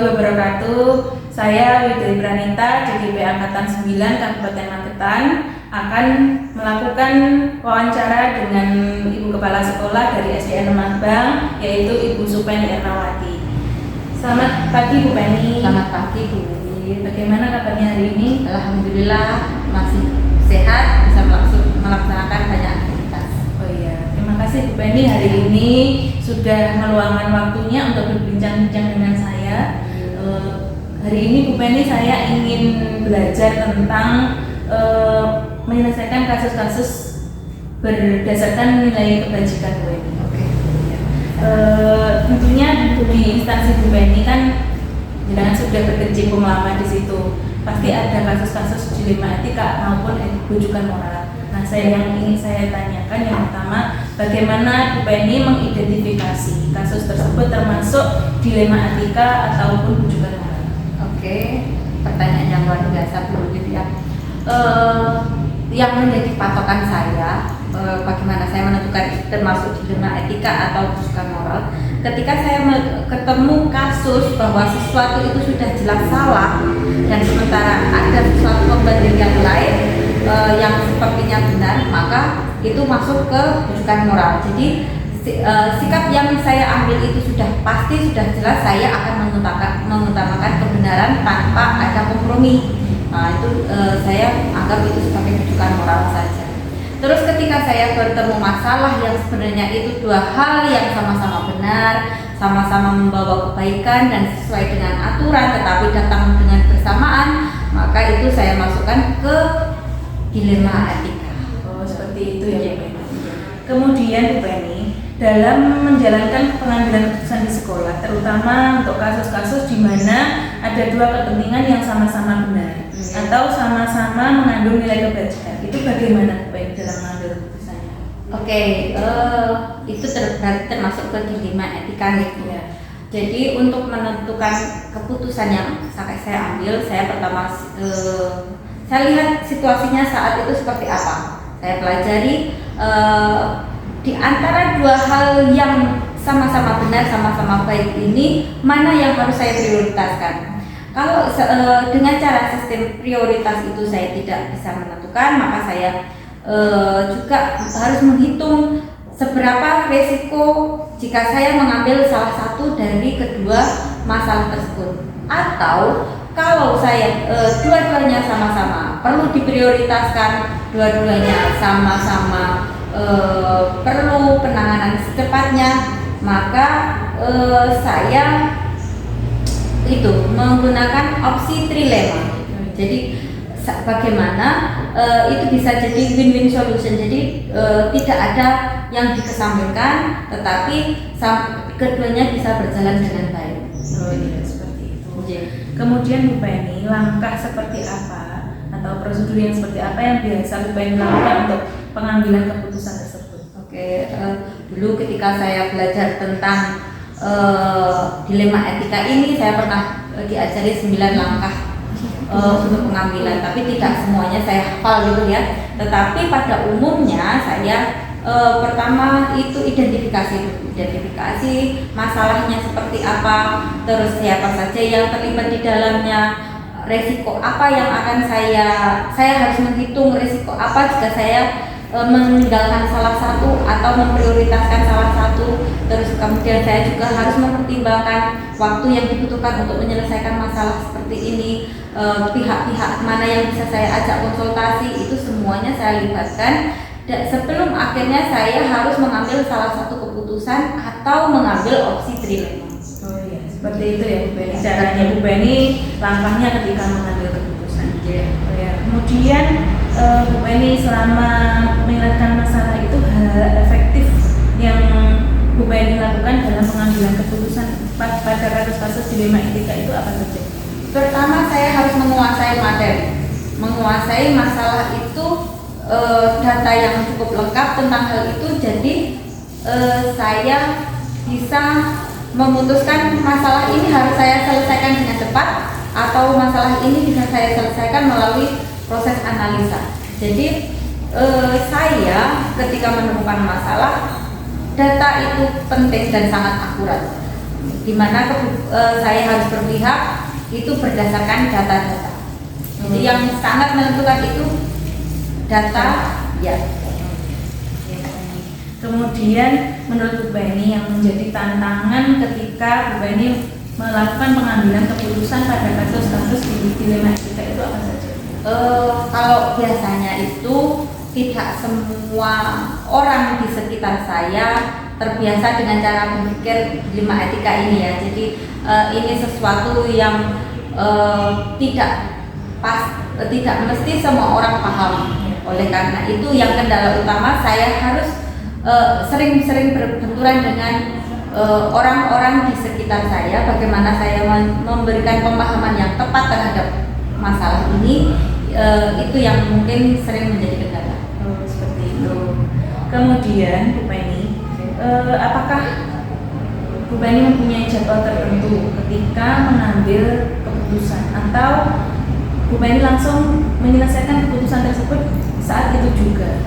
warahmatullahi wabarakatuh. Saya Widri Pranita, CGP Angkatan 9 Kabupaten Magetan akan melakukan wawancara dengan Ibu Kepala Sekolah dari SDN Lembang, yaitu Ibu Supeni Ernawati. Selamat pagi Bu Penny. Selamat pagi Bu Widri. Bagaimana kabarnya hari ini? Alhamdulillah masih sehat, bisa melaksanakan banyak aktivitas. Oh iya, terima kasih Bu Penny hari ini sudah meluangkan waktunya untuk berbincang-bincang dengan saya. Hari ini Bu Penny saya ingin belajar tentang menyelesaikan kasus-kasus berdasarkan nilai kebajikan Bu Penny. Oke. Tentunya di instansi Bu Penny kan jangan sudah berkecimpung lama di situ. Pasti ada kasus-kasus dilema etika maupun rujukan moral. Nah, yang ingin saya tanyakan yang pertama, bagaimana Bu Penny mengidentifikasi kasus tersebut termasuk dilema etika ataupun rujukan moral? Oke, pertanyaan yang luar biasa Bu Widri ya. Yang menjadi patokan saya, bagaimana saya menentukan termasuk dilema etika atau rujukan moral, ketika saya ketemu kasus bahwa sesuatu itu sudah jelas salah dan sementara ada sesuatu pembanding yang lain yang sepertinya benar, maka itu masuk ke rujukan moral. Jadi sikap yang saya ambil itu sudah pasti, sudah jelas, saya akan mengutamakan kebenaran tanpa ada kompromi. Nah, itu saya anggap itu sebagai rujukan moral saja. Terus ketika saya bertemu masalah yang sebenarnya itu dua hal yang sama-sama benar, sama-sama membawa kebaikan dan sesuai dengan aturan, tetapi datang dengan bersamaan, maka itu saya masukkan ke dilema etika. Oh, seperti itu ya Bu Penny. Kemudian Bu Penny, dalam menjalankan pengambilan keputusan di sekolah, terutama untuk kasus-kasus di mana ada dua kepentingan yang sama-sama benar atau sama-sama mengandung nilai kebajikan, itu bagaimana Bu Penny dalam mengambil keputusannya? Oke, itu termasuk ke dilema etika ya. Jadi untuk menentukan keputusan yang saya ambil, saya pertama saya lihat situasinya saat itu seperti apa. Saya pelajari di antara dua hal yang sama-sama benar, sama-sama baik ini, mana yang harus saya prioritaskan. Kalau dengan cara sistem prioritas itu saya tidak bisa menentukan, maka saya juga harus menghitung seberapa resiko jika saya mengambil salah satu dari kedua masalah tersebut. Atau kalau saya dua-duanya sama-sama perlu diprioritaskan, dua-duanya sama-sama perlu penanganan secepatnya, maka saya itu menggunakan opsi trilema. Jadi bagaimana itu bisa jadi win-win solution. Jadi tidak ada yang dikesampingkan, tetapi keduanya bisa berjalan dengan baik. Oh iya, seperti itu. Yeah. Kemudian Bu Penny, langkah seperti apa atau prosedur yang seperti apa yang biasa Bu Penny lakukan untuk pengambilan keputusan tersebut? Oke, dulu ketika saya belajar tentang dilema etika ini, saya pernah diajari 9 langkah untuk pengambilan, tapi tidak semuanya saya hafal gitu ya. Tetapi pada umumnya saya pertama itu identifikasi masalahnya seperti apa, terus siapa saja yang terlibat di dalamnya, resiko apa yang akan saya harus menghitung resiko apa jika saya meninggalkan salah satu atau memprioritaskan salah satu. Terus kemudian saya juga harus mempertimbangkan waktu yang dibutuhkan untuk menyelesaikan masalah seperti ini, pihak-pihak mana yang bisa saya ajak konsultasi, itu semuanya saya libatkan. Dan sebelum akhirnya saya harus mengambil salah satu keputusan atau mengambil opsi trilema. Oh iya, seperti itu ya Bu Penny. Caranya Bu Penny, langkahnya ketika mengambil keputusan. Oh ya. Kemudian Bu Penny selama menyelesaikan masalah itu hal efektif yang Bu Penny lakukan dalam pengambilan keputusan pada kasus-kasus dilema etika itu apa saja? Pertama, saya harus menguasai materi, menguasai masalah itu, data yang cukup lengkap tentang hal itu. Jadi saya bisa memutuskan masalah ini harus saya selesaikan dengan cepat atau masalah ini bisa saya selesaikan melalui proses analisa. Jadi saya ketika menemukan masalah, data itu penting dan sangat akurat. di mana saya harus berpihak itu berdasarkan data-data. Jadi yang sangat menentukan itu data, ya. Kemudian menurut Bu Beni yang menjadi tantangan ketika Bu Beni melakukan pengambilan keputusan pada kasus-kasus di dilema etika itu apa saja? Kalau biasanya itu tidak semua orang di sekitar saya terbiasa dengan cara berpikir dilema etika ini ya. Jadi ini sesuatu yang tidak mesti semua orang paham. Oleh karena itu yang kendala utama saya harus sering-sering berbenturan dengan orang-orang di sekitar saya, bagaimana saya memberikan pemahaman yang tepat terhadap masalah ini, itu yang mungkin sering menjadi kendala. Seperti itu. Kemudian Bu Beni, apakah Bu Beni mempunyai jadwal tertentu ketika mengambil keputusan atau Bu Beni langsung menyelesaikan keputusan tersebut saat itu juga?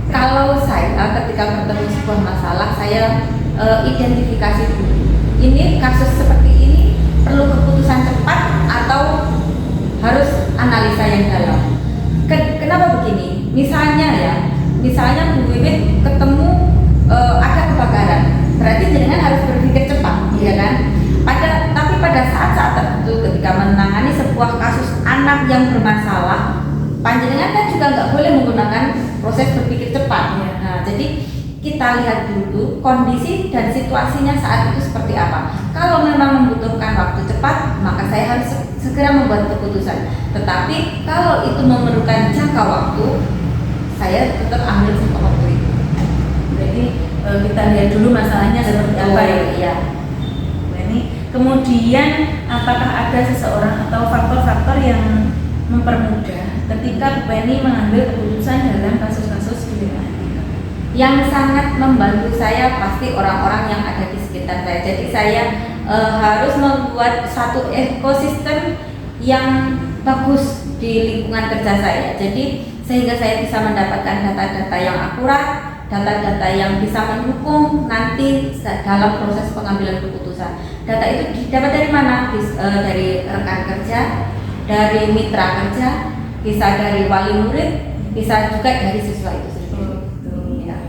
Kalau saya ketika bertemu sebuah masalah, saya identifikasi dulu. Ini kasus seperti ini perlu keputusan cepat atau harus analisa yang dalam. Kenapa begini? Misalnya Bu Wiwit ketemu ada kebakaran, berarti jenengan harus berpikir cepat, ya kan? Tapi pada saat-saat tertentu ketika menangani sebuah kasus anak yang bermasalah, panjenengan kan juga nggak boleh menggunakan proses berpikir cepat. Ya. Nah, jadi kita lihat dulu kondisi dan situasinya saat itu seperti apa. Kalau memang membutuhkan waktu cepat, maka saya harus segera membuat keputusan. Tetapi kalau itu memerlukan jangka waktu, saya tetap ambil jangka waktu itu. Berarti kita lihat dulu masalahnya seperti apa ya. Iya. Ini kemudian apakah ada seseorang atau faktor-faktor yang mempermudah ketika Bu Beni mengambil keputusan dalam kasus-kasus dilema etika? Yang sangat membantu saya pasti orang-orang yang ada di sekitar saya. Jadi saya harus membuat satu ekosistem yang bagus di lingkungan kerja saya. Jadi sehingga saya bisa mendapatkan data-data yang akurat, data-data yang bisa mendukung nanti dalam proses pengambilan keputusan. Data itu didapat dari mana? Dari rekan kerja, dari mitra kerja, bisa dari wali murid, bisa juga dari siswa itu sendiri. Ya.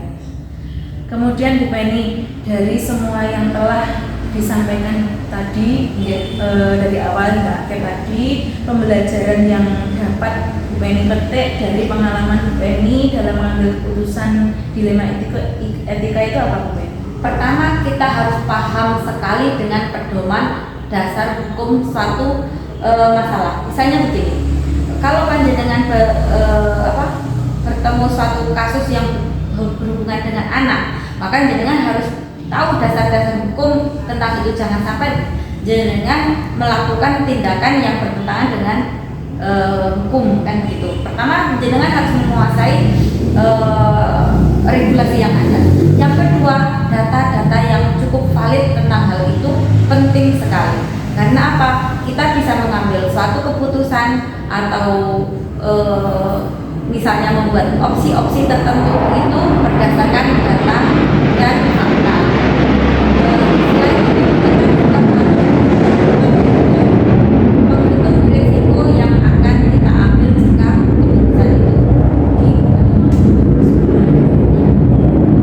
Kemudian Bu Beni, dari semua yang telah disampaikan tadi dari awal hingga akhir tadi, pembelajaran yang dapat Bu Beni petik dari pengalaman Bu Beni dalam mengambil keputusan dilema etika itu apa Bu Beni? Pertama, kita harus paham sekali dengan pedoman dasar hukum suatu masalah. Misalnya begini, kalau panjenengan bertemu suatu kasus yang berhubungan dengan anak, maka jenengan harus tahu dasar-dasar hukum tentang itu. Jangan sampai jenengan melakukan tindakan yang bertentangan dengan hukum, kan gitu. Pertama, jenengan harus menguasai regulasi yang ada. Yang kedua, data-data yang cukup valid tentang hal itu penting sekali. Karena apa? Kita bisa mengambil suatu keputusan atau misalnya membuat opsi-opsi tertentu itu berdasarkan data dan fakta. Menghitung risiko yang akan kita ambil jika keputusan itu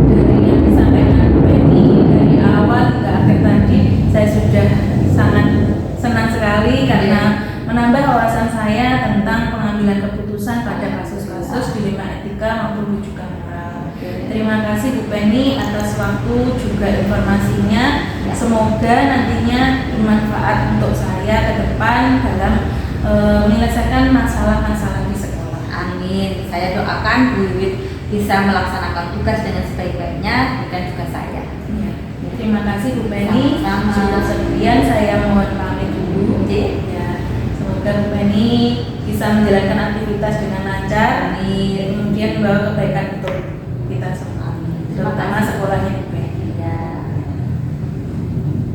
Dari yang disampaikan Bu Beni dari awal hingga akhir tadi, saya sudah sangat senang sekali karena menambah wawasan saya tentang pengambilan keputusan pada kasus-kasus dilema etika maupun rujukan moral. Terima kasih Bu Beni atas waktu juga informasinya. Semoga nantinya bermanfaat untuk saya ke depan dalam menyelesaikan masalah-masalah di sekolah. Amin. Saya doakan Bu Wiwit bisa melaksanakan tugas dengan sebaik-baiknya, bukan juga saya. Ya. Terima kasih Bu Beni. Sama-sama. Sudah sekian saya mohon pamit dulu. Ya. Semoga Bu Beni bisa menjalankan aktivitas dengan lancar. Kemudian membawa kebaikan untuk kita semua, terutama sekolahnya Bu Beni. Ya.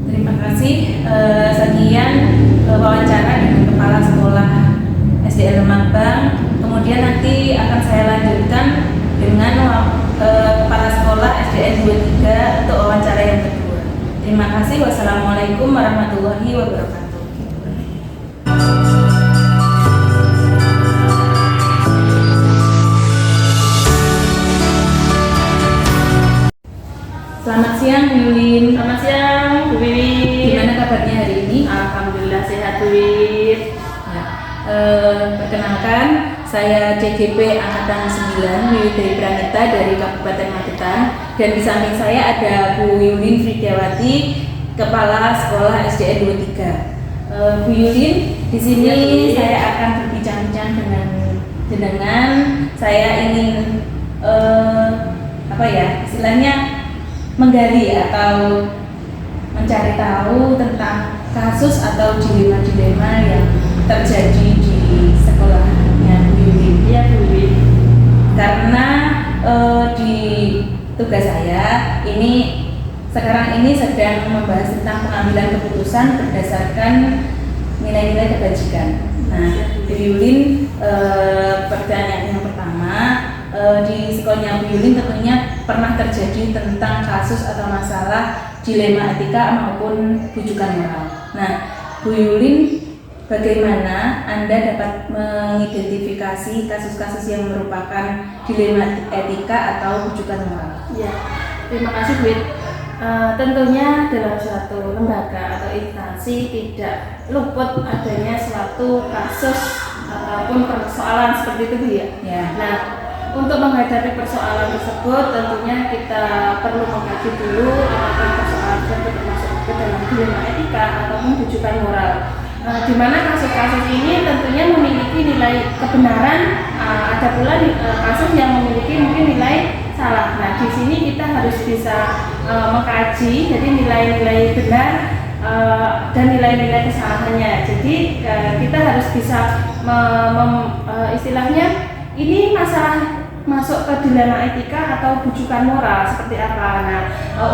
Terima kasih. Sekian wawancara dengan Kepala Sekolah SDN Remagbang. Kemudian nanti akan saya lanjutkan dengan Kepala Sekolah SDN 23 untuk wawancara yang kedua. Terima kasih. Wassalamualaikum. Yulin. Selamat siang, Bu Wiwit. Gimana kabarnya hari ini? Alhamdulillah sehat, Bu Wiwit. Ya. Perkenalkan, saya CGP Angkatan 9 Wiwidari Pranita dari Kabupaten Magetan, dan di samping saya ada Bu Yulin Fridiawati, Kepala Sekolah SDN 23. Bu Yulin, di sini Ya, saya akan berbincang-bincang dengan jenengan. Saya ingin istilahnya menggali atau mencari tahu tentang kasus atau dilema-dilema yang terjadi di sekolahnya Bu Yulin. Iya, Bu Wiwit. Karena di tugas saya ini sekarang ini sedang membahas tentang pengambilan keputusan berdasarkan nilai-nilai kebajikan. Nah, Bu Yulin, pertanyaan yang pertama, di sekolahnya Bu Yulin tentunya pernah terjadi tentang kasus atau masalah dilema etika maupun bujukan moral. Nah, Bu Yulin, bagaimana Anda dapat mengidentifikasi kasus-kasus yang merupakan dilema etika atau bujukan moral? Ya, terima kasih, Bu Wiwit. Tentunya dalam suatu lembaga atau instansi tidak luput adanya suatu kasus ataupun persoalan seperti itu, Bu ya. Ya. Nah, untuk menghadapi persoalan tersebut tentunya kita perlu mengkaji dulu apakah persoalan tersebut termasuk ke dalam dilema etika ataupun bujukan moral. Di mana kasus-kasus ini tentunya memiliki nilai kebenaran, ada pula kasus yang memiliki mungkin nilai salah. Nah, di sini kita harus bisa mengkaji jadi nilai-nilai benar dan nilai-nilai kesalahannya. Jadi kita harus bisa istilahnya ini masalah masuk ke dilema etika atau bujukan moral seperti apa. Nah,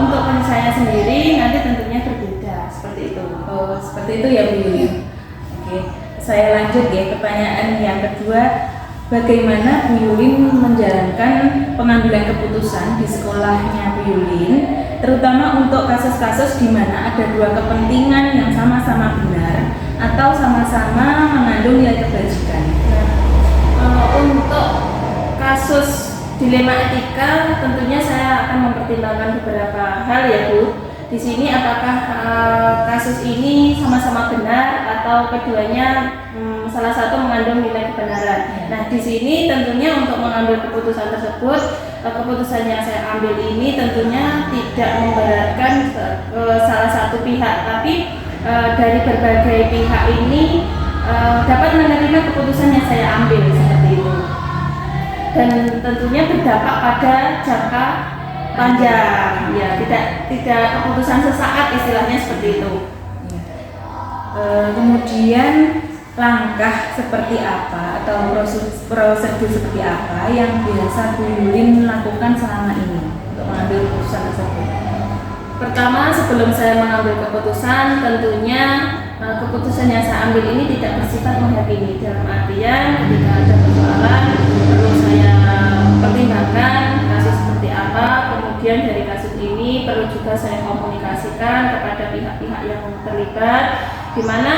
untuk penyelesaiannya sendiri nanti tentunya berbeda seperti itu. Oh, seperti itu ya Bu Yulin. Oke, saya lanjut ya ke pertanyaan yang kedua. Bagaimana Bu Yulin menjalankan pengambilan keputusan di sekolahnya Bu Yulin, terutama untuk kasus-kasus di mana ada dua kepentingan yang sama-sama benar atau sama-sama mengandung nilai kebajikan? Untuk kasus dilema etika tentunya saya akan mempertimbangkan beberapa hal ya Bu. Di sini apakah kasus ini sama-sama benar atau keduanya salah satu mengandung nilai kebenaran. Nah, di sini tentunya untuk mengambil keputusan tersebut, keputusan yang saya ambil ini tentunya tidak memberatkan salah satu pihak, tapi dari berbagai pihak ini dapat menerima keputusan yang saya ambil seperti itu. Dan tentunya berdampak pada jangka panjang, ya tidak keputusan sesaat istilahnya seperti itu. Kemudian langkah seperti apa atau prosedur seperti apa yang biasa Bu Yulin lakukan selama ini untuk mengambil keputusan tersebut? Pertama, sebelum saya mengambil keputusan, tentunya keputusan yang saya ambil ini tidak bersifat menghakimi. Dalam artian ketika ada persoalan perlu saya pertimbangkan kasus seperti apa, kemudian dari kasus ini perlu juga saya komunikasikan kepada pihak-pihak yang terlibat, di mana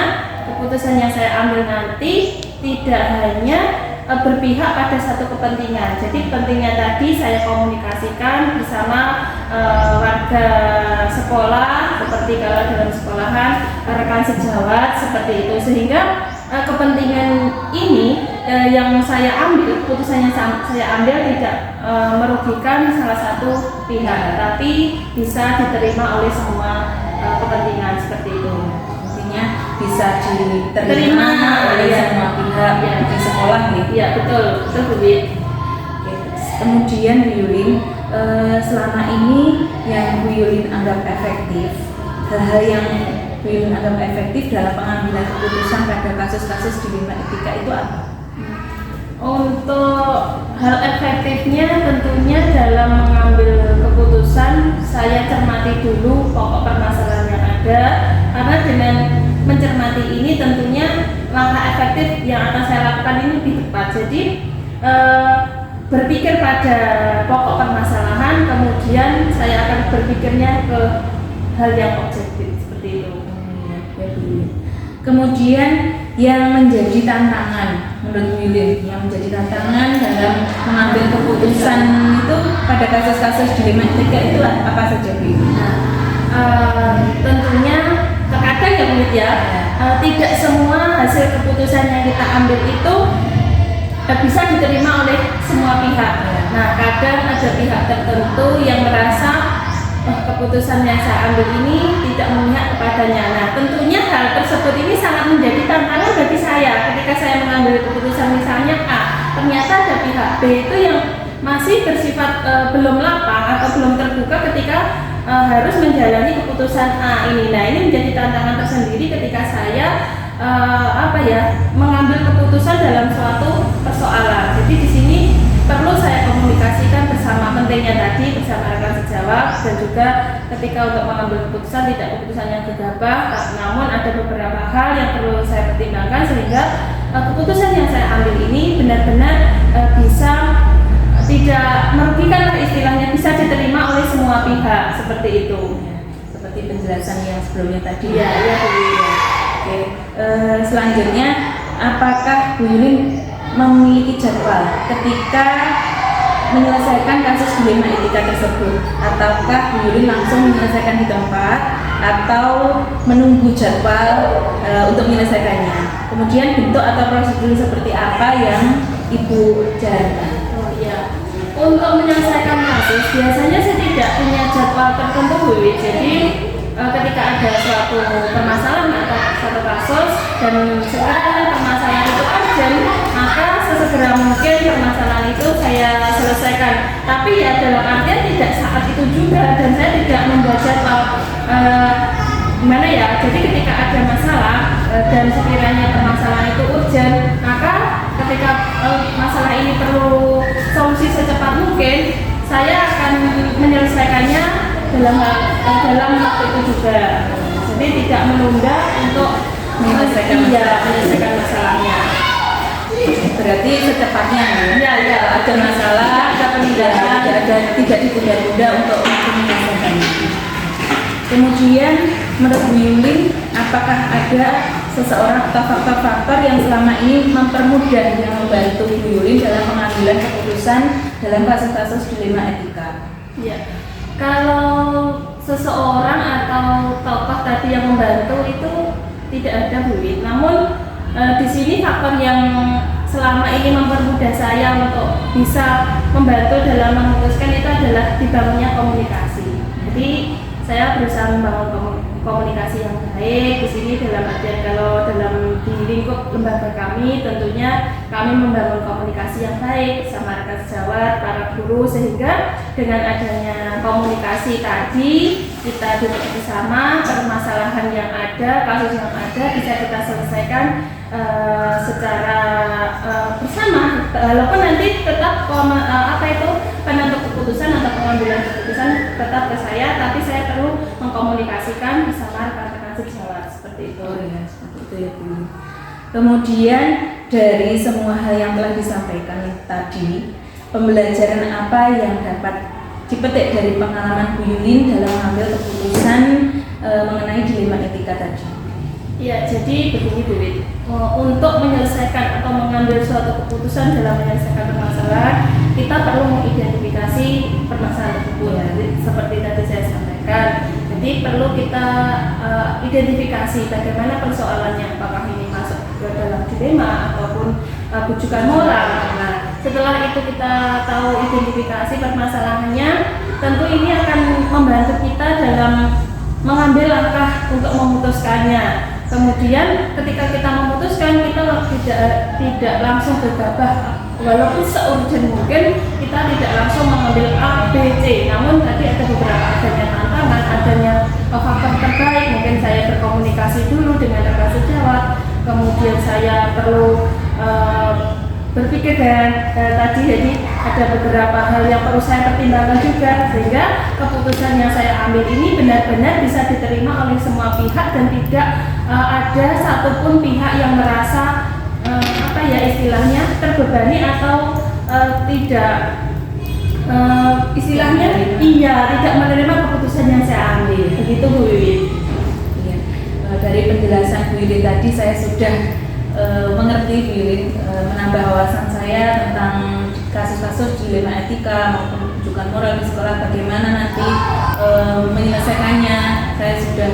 keputusan yang saya ambil nanti tidak hanya berpihak pada satu kepentingan. Jadi kepentingan tadi saya komunikasikan bersama warga sekolah, seperti kalau dalam sekolahan rekan sejawat seperti itu, sehingga kepentingan ini yang saya ambil, keputusan yang saya ambil tidak merugikan salah satu pihak, tapi bisa diterima oleh semua kepentingan seperti itu. Bisa diterima oleh semua pihak yang di sekolah ya? Iya, betul Bu Wiwit. Kemudian Bu Yulin, selama ini yang Bu Yulin anggap efektif, hal-hal yang Bu Yulin anggap efektif dalam pengambilan keputusan pada kasus-kasus dilema etika itu apa? Untuk hal efektifnya tentunya dalam mengambil keputusan saya cermati dulu pokok permasalahan yang ada, karena dengan mencermati ini tentunya langkah efektif yang akan saya lakukan ini lebih tepat. Jadi berpikir pada pokok permasalahan, kemudian saya akan berpikirnya ke hal yang objektif seperti itu. Kemudian yang menjadi tantangan menurut Yulin, yang menjadi tantangan dalam mengambil keputusan itu pada kasus-kasus dilema etika itu apa saja Bu? Nah, tentunya terkadang ya Bu ya, tidak semua hasil keputusan yang kita ambil itu bisa diterima oleh semua pihak. Nah, kadang ada pihak tertentu yang merasa keputusan yang saya ambil ini tidak memihak kepadanya. Nah, tentunya hal tersebut ini sangat menjadi tantangan bagi saya ketika saya mengambil keputusan misalnya A, ternyata ada pihak B itu yang masih bersifat belum lapang atau belum terbuka ketika harus menjalani keputusan A ini. Nah, ini menjadi tantangan tersendiri ketika saya mengambil keputusan dalam suatu persoalan. Jadi di sini perlu saya komunikasikan bersama, pentingnya tadi bersama rekan sejawat, dan juga ketika untuk mengambil keputusan tidak keputusan yang gegabah, namun ada beberapa hal yang perlu saya pertimbangkan sehingga keputusan yang saya ambil ini benar-benar bisa tidak merugikan, istilahnya bisa diterima oleh semua pihak, seperti itu. Seperti penjelasan yang sebelumnya tadi. Ya. Oke. Selanjutnya, apakah Bu Yulin memiliki jadwal ketika menyelesaikan kasus dilema etika tersebut, ataukah Bu Yulin langsung menyelesaikan di tempat atau menunggu jadwal untuk menyelesaikannya? Kemudian bentuk atau prosedur seperti apa yang Ibu jalankan? Untuk menyelesaikan kasus biasanya saya tidak punya jadwal tertentu Bu. Jadi ketika ada suatu permasalahan atau suatu kasus dan sekiranya permasalahan itu urgent, maka sesegera mungkin permasalahan itu saya selesaikan. Tapi ya dalam artian tidak saat itu juga, dan saya tidak membuat jadwal gimana ya. Jadi ketika ada masalah dan sekiranya permasalahan itu urgent, maka ketika masalah ini perlu solusi secepat mungkin, saya akan menyelesaikannya dalam waktu itu juga. Jadi tidak menunda untuk menyelesaikan masalahnya. Berarti secepatnya ya. Ada masalah, ada penundaan, ada tidak ditunda-tunda untuk menyelesaikannya. Kemudian menurut Bu Yulin, apakah ada seseorang atau faktor-faktor yang selama ini mempermudah yang membantu Bu Yulin dalam pengambilan keputusan dalam kasus-kasus dilema etika? Ya, kalau seseorang atau tokoh tadi yang membantu itu tidak ada Bu Yulin. Namun di sini faktor yang selama ini mempermudah saya untuk bisa membantu dalam memutuskan itu adalah dibangunnya komunikasi. Jadi saya berusaha membangun komunikasi yang baik. Di sini dalam artian kalau dalam di lingkup lembaga kami tentunya kami membangun komunikasi yang baik bersama rekan sejawat, para guru, sehingga dengan adanya komunikasi tadi kita duduk bersama, permasalahan yang ada, kasus yang ada bisa kita selesaikan secara bersama, walaupun nanti tetap penentu keputusan atau pengambilan keputusan tetap ke saya, tapi saya perlu mengkomunikasikan bersama rekan-rekan sejawat, seperti itu. Ya, seperti itu ya Bu. Kemudian dari semua hal yang telah disampaikan tadi, pembelajaran apa yang dapat dipetik dari pengalaman Bu Yulin dalam mengambil keputusan mengenai dilema etika tadi? Ya, jadi begini Bu Wit, untuk menyelesaikan atau mengambil suatu keputusan dalam menyelesaikan permasalahan, kita perlu mengidentifikasi permasalahan tersebut. Seperti tadi saya sampaikan, jadi perlu kita identifikasi bagaimana persoalannya, apakah ini masuk ke dalam dilema ataupun bujukan moral. Nah, setelah itu kita tahu identifikasi permasalahannya, tentu ini akan membantu kita dalam mengambil langkah untuk memutuskannya. Kemudian ketika kita memutuskan, kita tidak langsung gegabah, walaupun seurgent mungkin kita tidak langsung mengambil A, B, C. Namun tadi ada beberapa adanya tantangan, adanya faktor terbaik. Mungkin saya berkomunikasi dulu dengan rekan sejawat, kemudian saya perlu berpikir dan tadi jadi ada beberapa hal yang perlu saya pertimbangkan juga, sehingga keputusan yang saya ambil ini benar-benar bisa diterima oleh semua pihak dan tidak ada satupun pihak yang merasa istilahnya terbebani atau tidak tidak menerima keputusan yang saya ambil. Begitu Bu Wiwin. Ya. Dari penjelasan Bu Yulin tadi saya sudah mengerti Bu Yulin, menambah wawasan saya tentang kasus-kasus dilema etika maupun rujukan moral di sekolah, bagaimana nanti menyelesaikannya. Saya sudah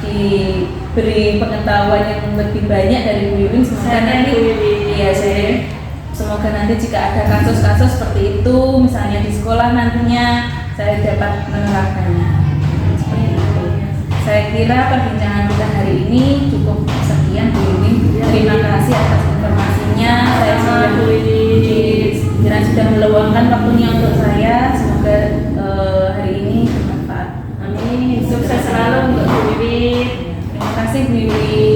diberi pengetahuan yang lebih banyak dari Bu Yuwin. Semoga nanti semoga nanti jika ada kasus-kasus seperti itu misalnya di sekolah nantinya saya dapat menerapkannya. Seperti itu. Saya kira perbincangan kita hari ini cukup sekian Bu Yuwin. Terima kasih atas informasinya. Saya sudah meluangkan waktunya untuk saya. Semoga hari ini bermanfaat. Amin. Sukses selalu untuk Bu Wiwit. Terima kasih Bu Yuwin.